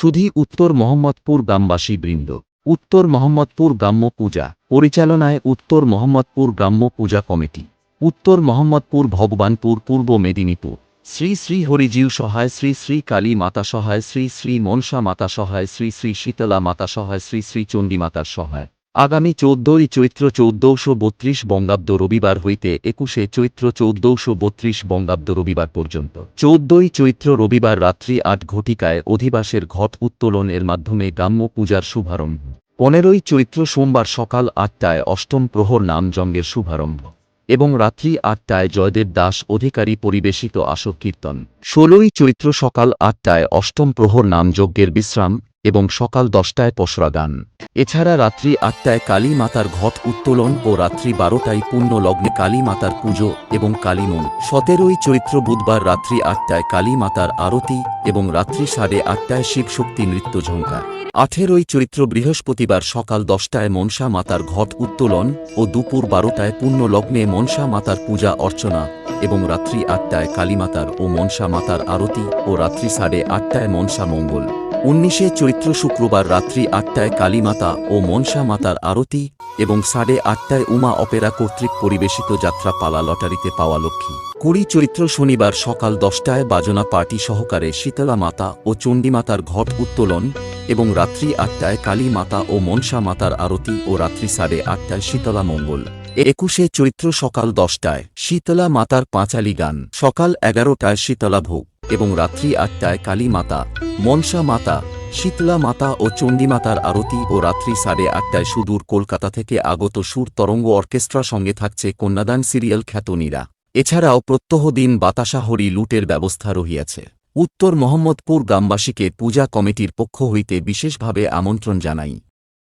সুধী উত্তর মোহাম্মদপুর গ্রামবাসী বৃন্দ। উত্তর মোহাম্মদপুর গ্রাম্য পূজা পরিচালনায় উত্তর মোহাম্মদপুর গ্রাম্য পূজা কমিটি, উত্তর মোহাম্মদপুর ভগবানপুর পূর্ব মেদিনীপুর। শ্রী শ্রী হরিজিউ সহায়, শ্রী শ্রী কালী মাতা সহায়, শ্রী শ্রী মনসা মাতা সহায়, শ্রী শ্রী শীতলা মাতা সহায়, শ্রী শ্রী চণ্ডী মাতার সহায়। আগামী ১৪ই চৈত্র ১৪৩২ বঙ্গাব্দ রবিবার হইতে ২১শে চৈত্র ১৪৩২ বঙ্গাব্দ রবিবার পর্যন্ত ১৪ই চৈত্র রবিবার রাত্রি ৮ ঘটিকায় অধিবাসের ঘট উত্তোলনের মাধ্যমে গ্রাম্য পূজার শুভারম্ভ। ১৫ই চৈত্র সোমবার সকাল ৮টায় অষ্টম প্রহর নামযজ্ঞের শুভারম্ভ এবং রাত্রি ৮টায় জয়দেব দাস অধিকারী পরিবেশিত আসর কীর্তন। ১৬ই চৈত্র সকাল ৮টায় অষ্টম প্রহর নামযজ্ঞের বিশ্রাম এবং সকাল ১০টায় পসরা গান। এছাড়া রাত্রি ৮টায় কালী মাতার ঘট উত্তোলন ও রাত্রি ১২টায় পূর্ণ লগ্নে কালী মাতার পুজো এবং কালীমন। ১৭ই চৈত্র বুধবার রাত্রি ৮টায় কালী মাতার আরতি এবং রাত্রি ৮:৩০ শিবশক্তি নৃত্য ঝঙ্কার। ১৮ই চৈত্র বৃহস্পতিবার সকাল ১০টায় মনসা মাতার ঘট উত্তোলন ও দুপুর ১২টায় পূর্ণ লগ্নে মনসা মাতার পূজা অর্চনা এবং রাত্রি ৮টায় কালীমাতার ও মনসা মাতার আরতি ও রাত্রি ৮:৩০ মনসা মঙ্গল। ১৯শে চৈত্র শুক্রবার রাত্রি ৮টায় কালীমাতা ও মনসা মাতার আরতি এবং ৮:৩০ উমা অপেরা কর্তৃক পরিবেশিত যাত্রা পালা লটারিতে পাওয়া লক্ষ্মী। ২০ চৈত্র শনিবার সকাল ১০টায় বাজনা পার্টি সহকারে শীতলা মাতা ও চণ্ডীমাতার ঘট উত্তোলন এবং রাত্রি ৮টায় কালী মাতা ও মনসা মাতার আরতি ও রাত্রি ৮:৩০ শীতলা মঙ্গল। ২১শে চৈত্র সকাল ১০টায় শীতলা মাতার পাঁচালী গান, সকাল ১১টায় শীতলা ভোগ এবং রাত্রি ৮টায় কালী মাতা, মনসা মাতা, শীতলা মাতা ও চণ্ডীমাতার আরতি ও রাত্রি ৮:৩০ সুদূর কলকাতা থেকে আগত সুর তরঙ্গ অর্কেস্ট্রা সঙ্গে থাকছে কন্যাদান সিরিয়াল খ্যাতনীরা। এছাড়াও প্রত্যহ দিন বাতাসা হরি লুটের ব্যবস্থা রহিয়াছে। উত্তর মোহাম্মদপুর গ্রামবাসীকে পূজা কমিটির পক্ষ হইতে বিশেষভাবে আমন্ত্রণ জানাই।